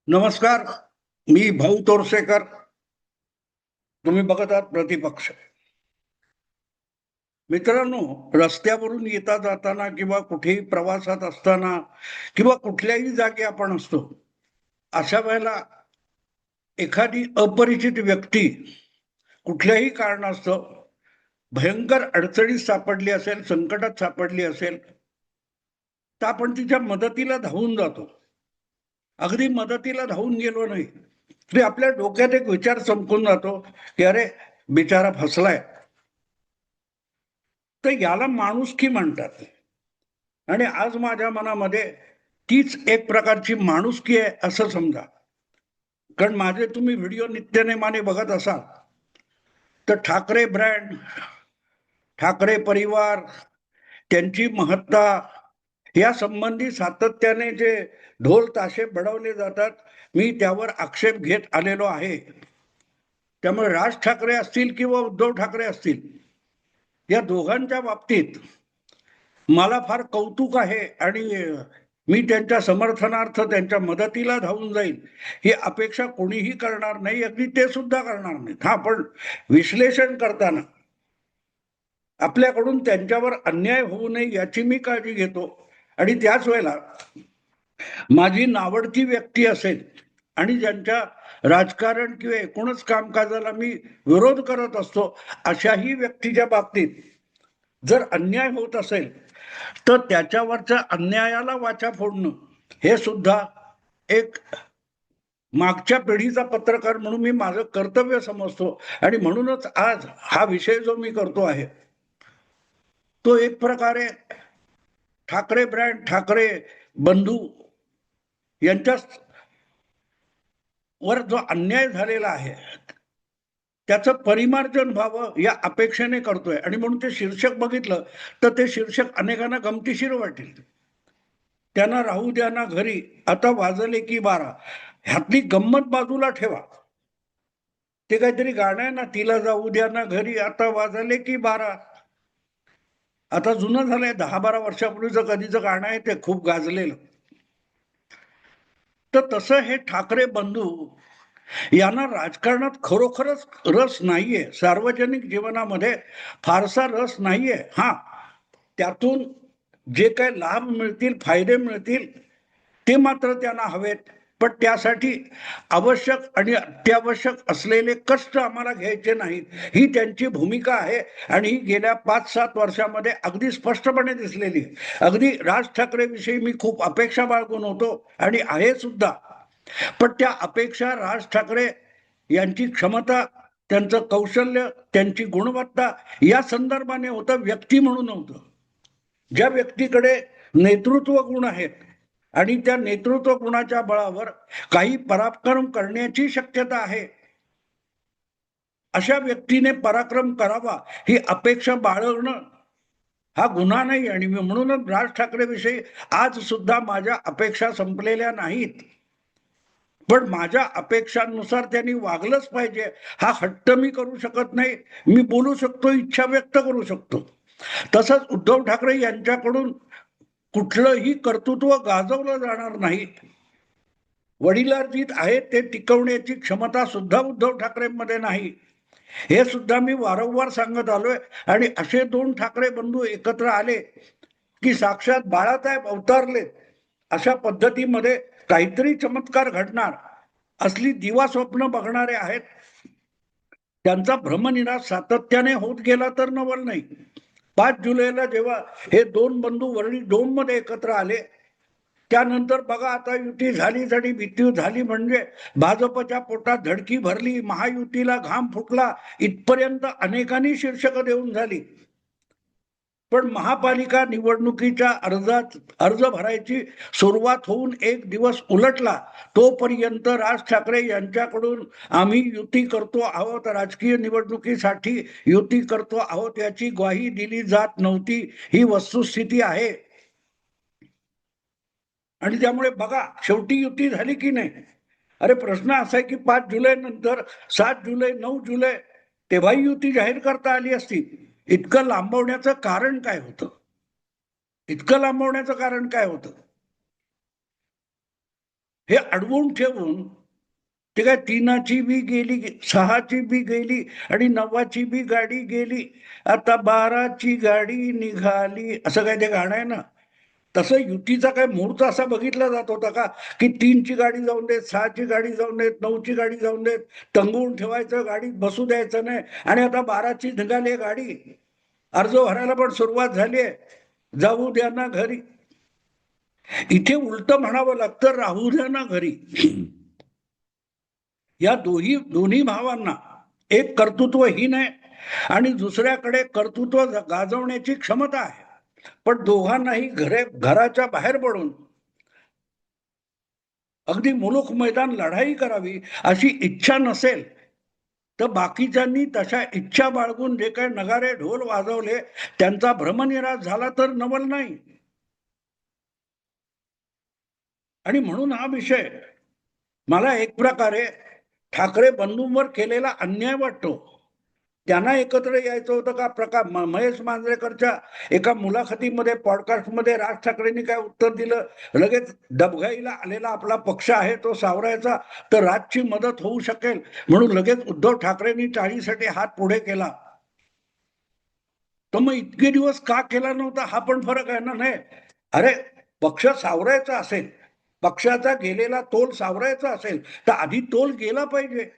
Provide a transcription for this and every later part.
नमस्कार. मी भाऊ तोरसेकर. तुम्ही बघत आहात प्रतिपक्ष. मित्रांनो, रस्त्यावरून येता जाताना किंवा कुठेही प्रवासात असताना किंवा कुठल्याही जागी आपण असतो, अशा वेळेला एखादी अपरिचित व्यक्ती कुठल्याही कारणास्तव भयंकर अडचणीत सापडली असेल, संकटात सापडली असेल, तर आपण तिच्या मदतीला धावून जातो. अगदी मदतीला धावून गेलो नाही तरी आपल्या डोक्यात एक विचार चमकून जातो की अरे, बिचारा फसलाय. तर याला माणुसकी म्हणतात. आणि आज माझ्या मनामध्ये तीच एक प्रकारची माणुसकी आहे असं समजा. कारण माझे तुम्ही व्हिडिओ नित्यनेमाने बघत असाल तर ठाकरे ब्रँड, ठाकरे परिवार, त्यांची महत्ता या संबंधी सातत्याने जे ढोल ताशे बडवले जातात, मी त्यावर आक्षेप घेत आलेलो आहे. त्यामुळे राज ठाकरे असतील किंवा उद्धव ठाकरे असतील, या दोघांच्या बाबतीत मला फार कौतुक आहे आणि मी त्यांच्या समर्थनार्थ त्यांच्या मदतीला धावून जाईल ही अपेक्षा कोणीही करणार नाही, अगदी ते सुद्धा करणार नाहीत. हा, पण विश्लेषण करताना आपल्याकडून त्यांच्यावर अन्याय होऊ नये याची मी काळजी घेतो. आणि त्याच वेळेला माझी नावडती व्यक्ती असेल आणि ज्यांच्या राजकारण किंवा एकूणच कामकाजाला मी विरोध करत असतो, अशाही व्यक्तीच्या बाबतीत जर अन्याय होत असेल तर त्याच्यावरच्या अन्यायाला वाचा फोडणं हे सुद्धा एक मागच्या पिढीचा पत्रकार म्हणून मी माझं कर्तव्य समजतो. आणि म्हणूनच आज हा विषय जो मी करतो आहे तो एक प्रकारे ठाकरे ब्रँड, ठाकरे बंधू यांच्या वर जो अन्याय झालेला आहे त्याचं परिमार्जन व्हावं या अपेक्षेने करतोय. आणि म्हणून ते शीर्षक बघितलं तर ते शीर्षक अनेकांना गमतीशीर वाटेल. त्यांना राहू द्या ना घरी, आता वाजले की 12. ह्यातली गंमत बाजूला ठेवा. ते काहीतरी गाणं आहे ना, तिला जाऊ द्या ना घरी, आता वाजले की 12. आता जुनं झालंय, 10-12 वर्षापूर्वीचं कधीचं गाणं आहे, ते खूप गाजलेलं. तर तसं हे ठाकरे बंधू यांना राजकारणात खरोखरच रस नाहीये, सार्वजनिक जीवनामध्ये फारसा रस नाहीये. हा, त्यातून जे काही लाभ मिळतील, फायदे मिळतील ते मात्र त्यांना हवेत. पण त्यासाठी आवश्यक आणि अत्यावश्यक असलेले कष्ट आम्हाला घ्यायचे नाहीत, ही त्यांची भूमिका आहे. आणि ही गेल्या 5-7 वर्षामध्ये अगदी स्पष्टपणे दिसलेली. अगदी राज ठाकरे विषयी मी खूप अपेक्षा बाळगून होतो आणि आहे सुद्धा. पण त्या अपेक्षा राज ठाकरे यांची क्षमता, त्यांचं कौशल्य, त्यांची गुणवत्ता या संदर्भाने होतं, व्यक्ती म्हणून नव्हतं. ज्या व्यक्तीकडे नेतृत्व गुण आहेत आणि त्या नेतृत्व गुणाच्या बळावर काही पराक्रम करण्याची शक्यता आहे, अशा व्यक्तीने पराक्रम करावा ही अपेक्षा बाळगणं हा गुन्हा नाही. आणि म्हणूनच राज ठाकरे विषयी आज सुद्धा माझ्या अपेक्षा संपलेल्या नाहीत. पण माझ्या अपेक्षांनुसार त्यांनी वागलंच पाहिजे हा हट्ट मी करू शकत नाही. मी बोलू शकतो, इच्छा व्यक्त करू शकतो. तसंच उद्धव ठाकरे यांच्याकडून कुठलंही कर्तृत्व गाजवलं जाणार नाही. वडिलार्जित आहे ते टिकवण्याची क्षमता सुद्धा उद्धव ठाकरेंमध्ये नाही, हे सुद्धा मी वारंवार सांगत आलोय. आणि असे दोन ठाकरे बंधू एकत्र आले की साक्षात बाळासाहेब अवतारले अशा पद्धतीमध्ये काहीतरी चमत्कार घडणार असली दिवा स्वप्न बघणारे आहेत. त्यांचा भ्रमनिरास सातत्याने होत गेला तर नवल नाही. 5 जुलैला जेव्हा हे दोन बंधू वरळी डोम मध्ये एकत्र आले, त्यानंतर बघा आता युती झाली तरी भीती झाली म्हणजे भाजपच्या पोटात धडकी भरली, महायुतीला घाम फुटला, इथपर्यंत अनेकांनी शीर्षक देऊन झाली. पण महापालिका निवडणुकीच्या अर्ज भरायची सुरुवात होऊन एक दिवस उलटला तोपर्यंत राज ठाकरे यांच्याकडून आम्ही युती करतो आहोत, राजकीय निवडणुकीसाठी युती करतो आहोत याची ग्वाही दिली जात नव्हती. ही वस्तुस्थिती आहे. आणि त्यामुळे बघा शेवटी युती झाली की नाही. अरे, प्रश्न असा आहे की 5 जुलै नंतर 7 जुलै 9 जुलै तेव्हाही युती जाहीर करता आली असती. इतकं लांबवण्याचं कारण काय होतं? इतकं लांबवण्याचं कारण काय होतं? हे अडवून ठेवून ते काय 3ची बी गेली, 6ची बी गेली आणि 9ची बी गाडी गेली, आता 12ची गाडी निघाली, असं काय ते गाणं आहे ना. तसं युतीचा काय मुहूर्त असा बघितला जात होता का की 3ची गाडी जाऊन देत, 6ची गाडी जाऊन देत, 9ची गाडी जाऊन देत, तंगवून ठेवायचं, गाडीत बसू द्यायचं नाही, आणि आता 12ची निघाली गाडी, अर्ज भरायला पण सुरुवात झाली आहे, जाऊ द्या ना घरी. इथे उलट म्हणावं लागतं, राहू द्या ना घरी. या दोन्ही भावांना एक कर्तृत्वहीन आहे आणि दुसऱ्याकडे कर्तृत्व गाजवण्याची क्षमता आहे, पण दोघांनाही घराच्या बाहेर पडून अगदी मुलूक मैदान लढाई करावी अशी इच्छा नसेल तर बाकीच्यांनी तशा इच्छा बाळगून जे काही नगारे ढोल वाजवले त्यांचा भ्रमनिरास झाला तर नवल नाही. आणि म्हणून हा विषय मला एक प्रकारे ठाकरे बंधूंवर केलेला अन्याय वाटतो. त्यांना एकत्र यायचं होतं का? महेश मांजरेकरच्या एका मुलाखतीमध्ये, पॉडकास्टमध्ये राज ठाकरेंनी काय उत्तर दिलं, लगेच डबघाईला आलेला आपला पक्ष आहे तो सावरायचा तर राजची मदत होऊ शकेल म्हणून लगेच उद्धव ठाकरेंनी टाळीसाठी हात पुढे केला. तर मग इतके दिवस का केला नव्हता हा पण फरक आहे ना. नाही, अरे पक्ष सावरायचा असेल, पक्षाचा गेलेला तोल सावरायचा असेल तर आधी तोल गेला पाहिजे,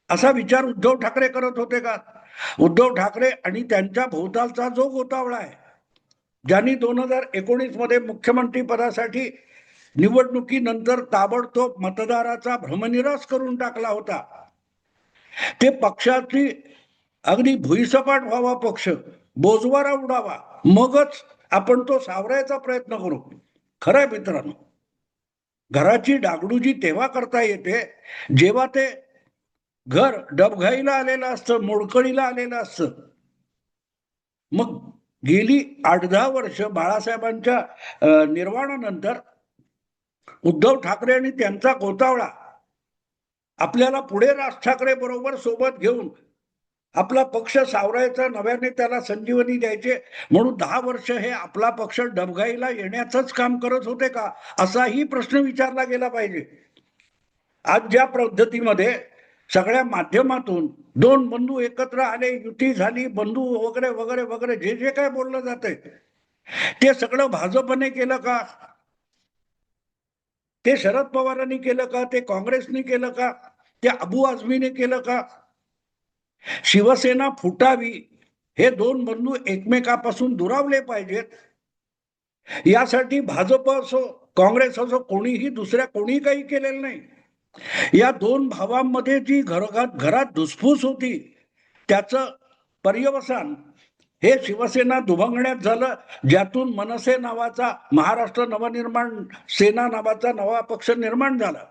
असा विचार उद्धव ठाकरे करत होते का? उद्धव ठाकरे आणि त्यांच्या भोवतालचा जो गोतावळा आहे, ज्यांनी 2019 मध्ये मुख्यमंत्री पदासाठी निवडणुकीनंतर ताबडतोब मतदाराचा भ्रमनिरास करून टाकला होता, ते पक्षाची अगदी भुईसपाट व्हावा, पक्ष बोजवारा उडावा, मगच आपण तो सावरायचा प्रयत्न करू. खरंय मित्रांनो, घराची डागडुजी तेव्हा करता येते जेव्हा ते घर डबघाईला आलेलं असतं, मोडकळीला आलेलं असतं. मग गेली 8-10 वर्ष बाळासाहेबांच्या निर्वाणानंतर उद्धव ठाकरे आणि त्यांचा गोतावळा आपल्याला पुढे राज ठाकरे बरोबर सोबत घेऊन आपला पक्ष सावरायचा, नव्याने त्याला संजीवनी द्यायचे म्हणून 10 वर्ष हे आपला पक्ष डबघाईला येण्याचंच काम करत होते का, असाही प्रश्न विचारला गेला पाहिजे. आज ज्या पद्धतीमध्ये सगळ्या माध्यमातून दोन बंधू एकत्र आले, युती झाली, बंधू वगैरे वगैरे वगैरे जे जे काय बोललं जातंय ते सगळं भाजपने केलं का? ते शरद पवारांनी केलं का? ते काँग्रेसने केलं का? ते अबू आझमीने केलं का? शिवसेना फुटावी, हे दोन बंधू एकमेकापासून दुरावले पाहिजेत, यासाठी भाजप असो काँग्रेस असो कोणीही दुसऱ्या कोणी काही केलेलं नाही. या दोन भावांमध्ये जी घरात धुसफूस होती त्याचं पर्यवसान हे शिवसेना दुभंगण्यात झालं, ज्यातून मनसे नावाचा, महाराष्ट्र नवनिर्माण सेना नावाचा नवा पक्ष निर्माण झाला.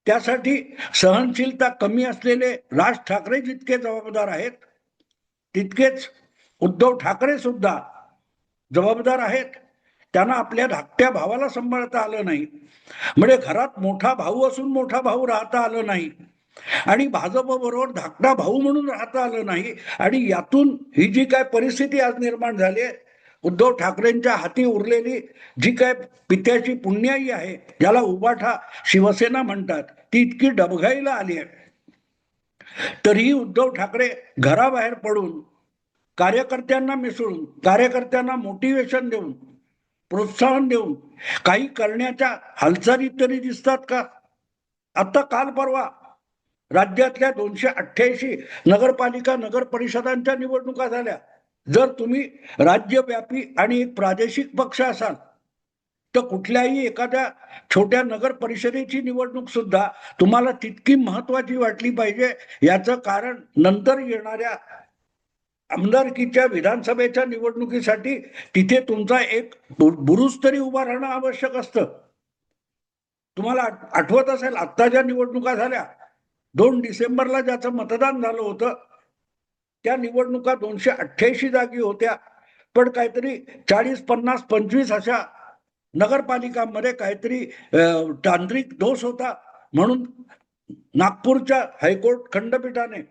त्यासाठी सहनशीलता कमी असलेले राज ठाकरे जितके जबाबदार आहेत तितकेच उद्धव ठाकरे सुद्धा जबाबदार आहेत. त्यांना आपल्या धाकट्या भावाला सांभाळता आलं नाही, म्हणजे घरात मोठा भाऊ असून मोठा भाऊ राहता आलं नाही आणि भाजप बरोबर धाकटा भाऊ म्हणून राहता आलं नाही. आणि यातून ही जी काय परिस्थिती आज निर्माण झाली आहे, उद्धव ठाकरेंच्या हाती उरलेली जी काय पित्याची पुण्याई आहे, ज्याला उबाठा शिवसेना म्हणतात, ती इतकी डबघाईला आली आहे. तरीही उद्धव ठाकरे घराबाहेर पडून कार्यकर्त्यांना मिसळून, कार्यकर्त्यांना मोटिवेशन देऊन, प्रोत्साहन देऊन काही करण्याच्या हालचाली तरी दिसतात का? आता काल परवा राज्यातल्या 288 नगरपालिका नगर परिषदांच्या निवडणुका झाल्या. जर तुम्ही राज्यव्यापी आणि एक प्रादेशिक पक्ष असाल तर कुठल्याही एखाद्या छोट्या नगर परिषदेची निवडणूक सुद्धा तुम्हाला तितकी महत्वाची वाटली पाहिजे. याचं कारण नंतर येणाऱ्या आमदारकीच्या विधानसभेच्या निवडणुकीसाठी तिथे तुमचा एक बुरुज तरी उभा राहणं आवश्यक असतं. तुम्हाला आठवत असेल, आत्ता ज्या निवडणुका झाल्या 2 डिसेंबरला ज्याचं मतदान झालं होतं, त्या निवडणुका 288 जागी होत्या, पण काहीतरी 40, 50, 25 अशा नगरपालिकांमध्ये काहीतरी तांत्रिक दोष होता म्हणून नागपूरच्या हायकोर्ट खंडपीठाने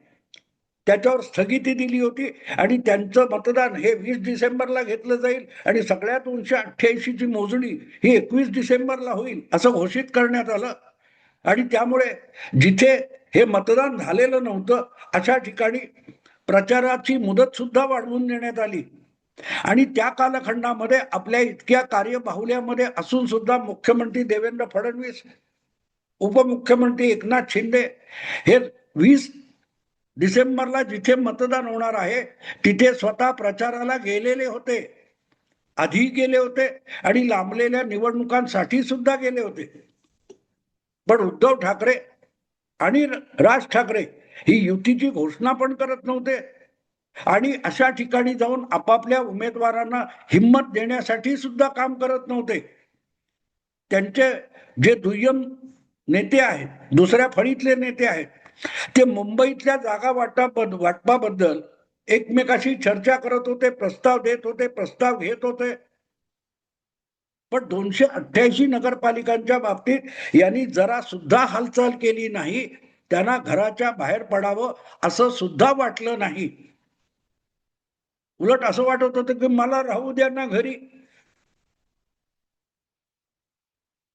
त्याच्यावर स्थगिती दिली होती आणि त्यांचं मतदान हे 20 डिसेंबरला घेतलं जाईल आणि सगळ्यात 288 ची मोजणी ही 21 डिसेंबरला होईल असं घोषित करण्यात आलं. आणि त्यामुळे जिथे हे मतदान झालेलं नव्हतं अशा ठिकाणी प्रचाराची मुदत सुद्धा वाढवून देण्यात आली. आणि त्या कालखंडामध्ये आपल्या इतक्या कार्यबाहुल्यामध्ये असून सुद्धा मुख्यमंत्री देवेंद्र फडणवीस, उपमुख्यमंत्री एकनाथ शिंदे हे 20 डिसेंबरला जिथे मतदान होणार आहे तिथे स्वतः प्रचाराला गेलेले होते, आधी गेले होते आणि लांबलेल्या निवडणुकांसाठी सुद्धा गेले होते. पण उद्धव ठाकरे आणि राज ठाकरे ही युतीची घोषणा पण करत नव्हते आणि अशा ठिकाणी जाऊन आपापल्या उमेदवारांना हिम्मत देण्यासाठी सुद्धा काम करत नव्हते. त्यांचे जे दुय्यम नेते आहेत, दुसऱ्या फळीतले नेते आहेत, ते मुंबईतल्या जागा वाटपाबद्दल एकमेकाशी चर्चा करत होते, प्रस्ताव देत होते, प्रस्ताव घेत होते. पण 288 नगरपालिकांच्या बाबतीत यांनी जरा सुद्धा हालचाल केली नाही. त्यांना घराच्या बाहेर पडावं असं सुद्धा वाटलं नाही. उलट असं वाटत होतं की मला राहू द्या ना घरी.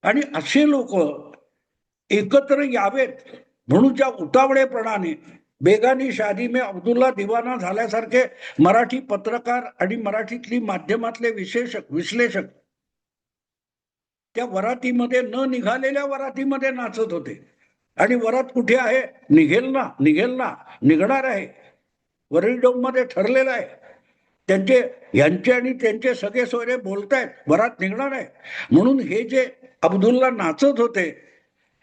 आणि असे लोक एकत्र यावेत म्हणूनच्या उतावळेपणाने बेगानी शादी में अब्दुल्ला दिवाना झाल्यासारखे मराठी पत्रकार आणि मराठीतली माध्यमातले विश्लेषक त्या वरातीमध्ये न निघालेल्या वरातीमध्ये नाचत होते. आणि वरात कुठे आहे? निघेल ना, निघेल ना, निघणार आहे, वरळी मध्ये ठरलेलं आहे. त्यांचे यांचे आणि त्यांचे सगळे सोयरे बोलतायत वरात निघणार आहे म्हणून. हे जे अब्दुल्ला नाचत होते,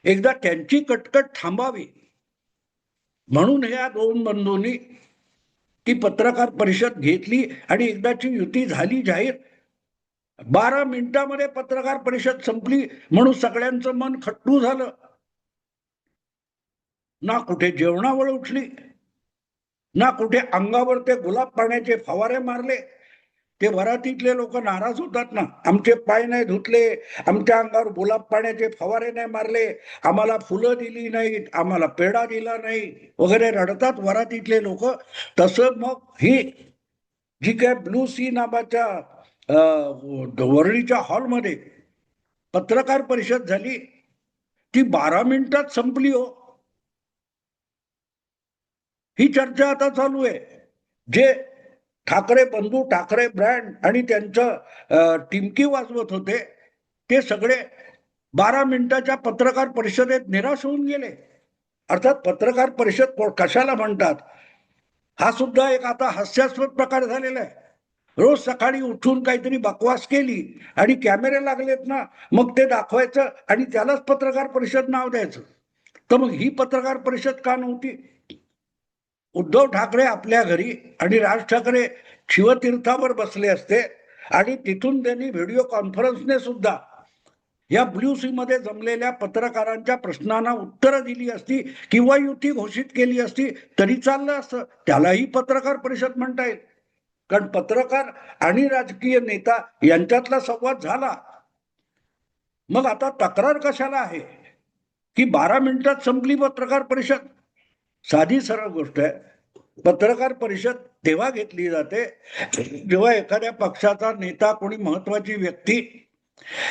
एकदा त्यांची कटकट थांबावी म्हणून ह्या दोन बंधूंनी ती पत्रकार परिषद घेतली आणि एकदाची युती झाली जाहीर. 12 मिनिटांमध्ये पत्रकार परिषद संपली म्हणून सगळ्यांचं मन खट्टू झालं. ना कुठे जेवणावर उठली, ना कुठे अंगावर ते गुलाब पाण्याचे फवारे मारले. ते वरातीतले लोक नाराज होतात ना, आमचे पाय नाही धुतले, आमच्या अंगावर गुलाब पाण्याचे फवारे नाही मारले, आम्हाला फुलं दिली नाहीत, आम्हाला पेढा दिला नाही वगैरे रडतात वरातीतले लोक. तसं मग ही जी काय ब्लू सी नावाच्या वरळीच्या हॉलमध्ये पत्रकार परिषद झाली, ती 12 मिनिटात संपली हो. ही चर्चा आता चालू आहे. जे ठाकरे बंधू, ठाकरे ब्रँड आणि त्यांचं टिमकी वाजवत होते ते सगळे 12 मिनिटाच्या पत्रकार परिषदेत निराश होऊन गेले. अर्थात पत्रकार परिषद कशाला म्हणतात हा सुद्धा एक आता हास्यास्पद प्रकार झालेला आहे. रोज सकाळी उठून काहीतरी बकवास केली आणि कॅमेरे लागलेत ना, मग ते दाखवायचं आणि त्यालाच पत्रकार परिषद नाव द्यायचं. तर मग ही पत्रकार परिषद का नव्हती? उद्धव ठाकरे आपल्या घरी आणि राज ठाकरे शिवतीर्थावर बसले असते आणि तिथून त्यांनी व्हिडिओ कॉन्फरन्सने सुद्धा या ब्ल्यू सी मध्ये जमलेल्या पत्रकारांच्या प्रश्नांना उत्तरं दिली असती किंवा युती घोषित केली असती तरी चाललं असतं. त्यालाही पत्रकार परिषद म्हणता येईल, कारण पत्रकार आणि राजकीय नेता यांच्यातला संवाद झाला. मग आता तक्रार कशाला आहे की 12 मिनिटात संपली पत्रकार परिषद? साधी सरळ गोष्ट आहे. पत्रकार परिषद तेव्हा घेतली जाते जेव्हा एखाद्या पक्षाचा नेता, कोणी महत्वाची व्यक्ती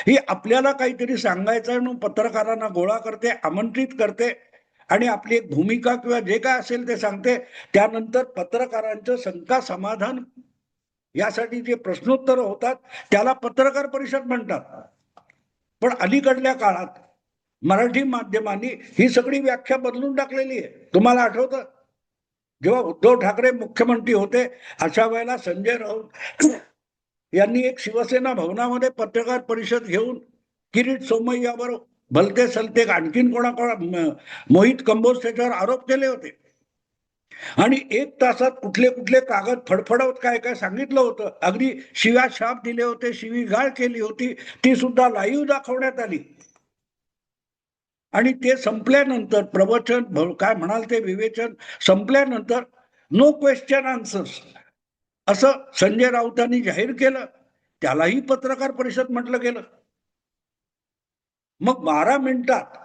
ही आपल्याला काहीतरी सांगायचं म्हणून पत्रकारांना गोळा करते, आमंत्रित करते आणि आपली एक भूमिका किंवा जे काय असेल ते सांगते. त्यानंतर पत्रकारांचं शंका समाधान यासाठी जे प्रश्नोत्तर होतात त्याला पत्रकार परिषद म्हणतात. पण अलीकडल्या काळात मराठी माध्यमांनी ही सगळी व्याख्या बदलून टाकलेली आहे. तुम्हाला आठवतं जेव्हा उद्धव ठाकरे मुख्यमंत्री होते अशा वेळेला संजय राऊत यांनी एक शिवसेना भवनामध्ये पत्रकार परिषद घेऊन किरीट सोमय्यावर भलते सलते आणखीन कोणा मोहित कंबोज त्याच्यावर आरोप केले होते आणि 1 तासात कुठले कुठले कागद फडफडवत काय काय सांगितलं होतं. अगदी शिव्या शाप दिले होते, शिवीगाळ केली होती, ती सुद्धा लाईव्ह दाखवण्यात आली. आणि ते संपल्यानंतर प्रवचन काय म्हणाल ते विवेचन संपल्यानंतर नो क्वेश्चन आन्सर्स असं संजय राऊतांनी जाहीर केलं. त्यालाही पत्रकार परिषद म्हटलं गेलं. मग 12 मिनिटात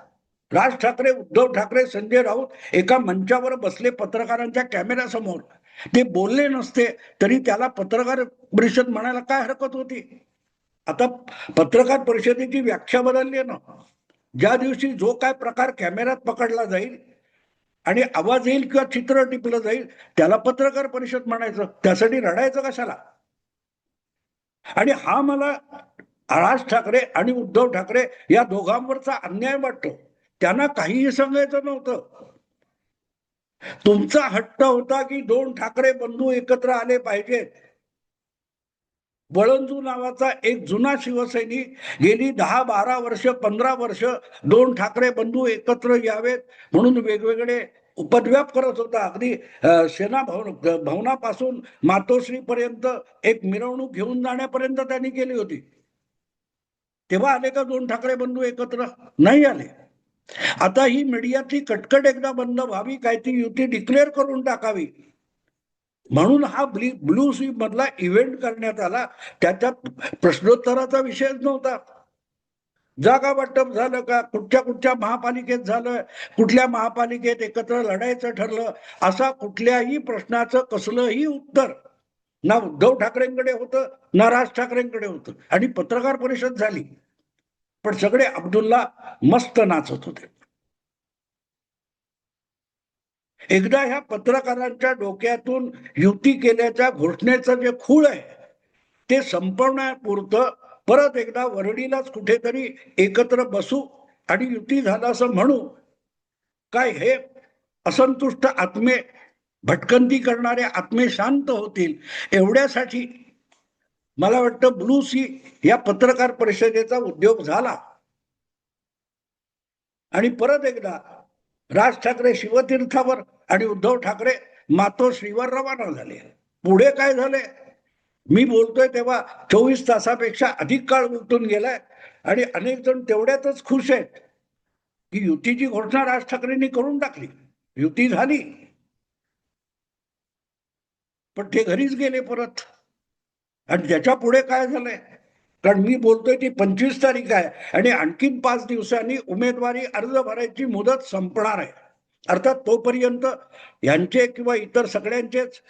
राज ठाकरे, उद्धव ठाकरे, संजय राऊत एका मंचावर बसले पत्रकारांच्या कॅमेऱ्यासमोर. ते बोलले नसते तरी त्याला पत्रकार परिषद म्हणायला काय हरकत होती. आता पत्रकार परिषदेची व्याख्या बदलली आहे ना. ज्या दिवशी जो काय प्रकार कॅमेऱ्यात पकडला जाईल आणि आवाज येईल किंवा चित्र टिपलं जाईल त्याला पत्रकार परिषद म्हणायचं. त्यासाठी रडायचं कशाला. आणि हा मला राज ठाकरे आणि उद्धव ठाकरे या दोघांवरचा अन्याय वाटतो. त्यांना काहीही सांगायचं नव्हतं. तुमचा हट्ट होता की 2 ठाकरे बंधू एकत्र आले पाहिजेत. वळंजू नावाचा एक जुना शिवसैनिक गेली 10-12 वर्ष 15 वर्ष 2 ठाकरे बंधू एकत्र यावेत म्हणून वेगवेगळे उपद्व्याप करत होता. अगदी सेना भवनापासून मातोश्रीपर्यंत एक मिरवणूक घेऊन जाण्यापर्यंत त्यांनी केली होती. तेव्हा आले का 2 ठाकरे बंधू एकत्र? नाही आले. आता ही मीडियाची कटकट एकदा बंद व्हावी, काय ती युती डिक्लेअर करून टाकावी म्हणून हा ब्लू स्वीप मधला इव्हेंट करण्यात आला. त्याच्यात प्रश्नोत्तराचा विषयच नव्हता. जागा वाटप झालं का, कुठच्या महापालिकेत झालं, कुठल्या महापालिकेत एकत्र लढायचं ठरलं, असा कुठल्याही प्रश्नाचं कसलंही उत्तर ना उद्धव ठाकरेंकडे होतं ना राज ठाकरेंकडे होतं. आणि पत्रकार परिषद झाली पण सगळे अब्दुल्ला मस्त नाचत होते. एकदा ह्या पत्रकारांच्या डोक्यातून युती केल्याच्या घोषणेचं जे खूळ आहे ते संपवण्यापुरतं परत एकदा वरडीलाच कुठेतरी एकत्र बसू आणि युती झालं असं म्हणू. काय हे असंतुष्ट आत्मे, भटकंती करणारे आत्मे शांत होतील एवढ्यासाठी मला वाटतं ब्लू सी या पत्रकार परिषदेचा उद्योग झाला. आणि परत एकदा राज ठाकरे शिवतीर्थावर आणि उद्धव ठाकरे मातोश्रीवर रवाना झाले. पुढे काय झाले मी बोलतोय तेव्हा 24 तासापेक्षा अधिक काळ उलटून गेलाय आणि अनेक जण तेवढ्यातच खुश आहेत की युतीची घोषणा राज ठाकरेंनी करून टाकली, युती झाली. पण ते घरीच गेले परत. आणि त्याच्या पुढे काय झालंय, कारण मी बोलतोय ती 25 तारीख आहे आणि आणखीन 5 दिवसांनी उमेदवारी अर्ज भरायची मुदत संपणार आहे. अर्थात तोपर्यंत यांचे किंवा इतर सगळ्यांचेच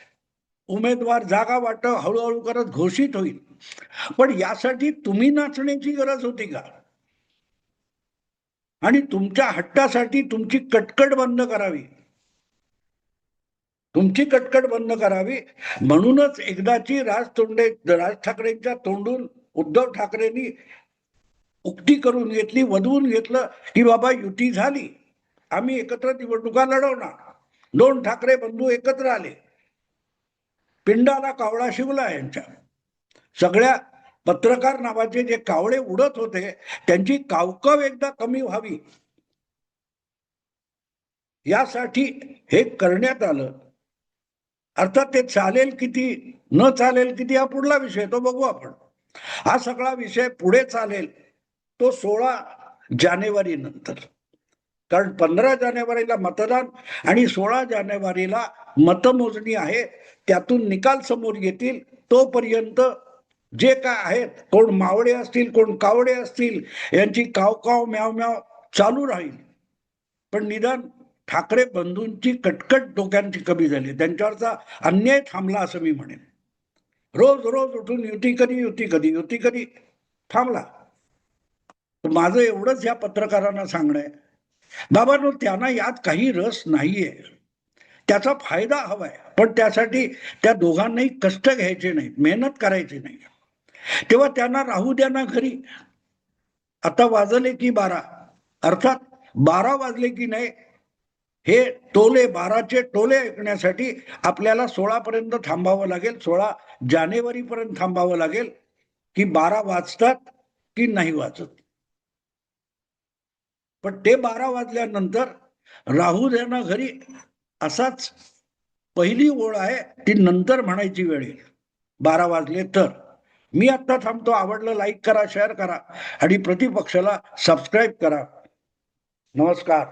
उमेदवार जागा वाटप हळूहळू करत घोषित होईल. पण यासाठी तुम्ही नाचण्याची गरज होती का. आणि तुमच्या हट्टासाठी तुमची कटकट बंद करावी, तुमची कटकट बंद करावी म्हणूनच एकदाची राज ठाकरेंच्या तोंडून उद्धव ठाकरेंनी उक्ती करून घेतली, वधवून घेतलं की बाबा युती झाली, आम्ही एकत्र निवडणुका लढवणार. 2 ठाकरे बंधू एकत्र आले. पिंडाला कावळा शिवला यांच्या. सगळ्या पत्रकार नावाचे जे कावळे उडत होते त्यांची कावकव एकदा कमी व्हावी यासाठी हे करण्यात आलं. अर्थात ते चालेल किती न चालेल किती हा पुढला विषय, तो बघू आपण. हा सगळा विषय पुढे चालेल तो 16 जानेवारी नंतर, कारण 15 जानेवारीला मतदान आणि 16 जानेवारीला मतमोजणी आहे. त्यातून निकाल समोर येतील. तोपर्यंत जे काय आहेत, कोण मावळे असतील कोण कावडे असतील, यांची काव म्याव म्याव चालू राहील. पण निदान ठाकरे बंधूंची कटकट डोक्यांची कमी झाली, त्यांच्यावरचा अन्याय थांबला असं मी म्हणेन. रोज रोज उठून युती कधी युती कधी युती कधी थांबला. माझं एवढंच या पत्रकारांना सांगणं आहे, बाबांनो त्यांना यात काही रस नाहीये, त्याचा फायदा हवाय पण त्यासाठी त्या दोघांनाही कष्ट घ्यायचे नाहीत, मेहनत करायची नाही. तेव्हा त्यांना राहू द्या ना घरी. आता वाजले की 12, अर्थात 12 वाजले की नाही हे टोले 12चे टोले ऐकण्यासाठी आपल्याला 16 पर्यंत थांबावं लागेल, 16 जानेवारी पर्यंत थांबावं लागेल की 12 वाजतात की नाही वाजत. पण ते 12 वाजल्यानंतर राहू द्या ना घरी असाच पहिली ओळ आहे, ती नंतर म्हणायची वेळ येईल 12 वाजले तर. मी आता थांबतो. आवडलं लाईक करा, शेअर करा आणि प्रतिपक्षाला सबस्क्राईब करा. नमस्कार.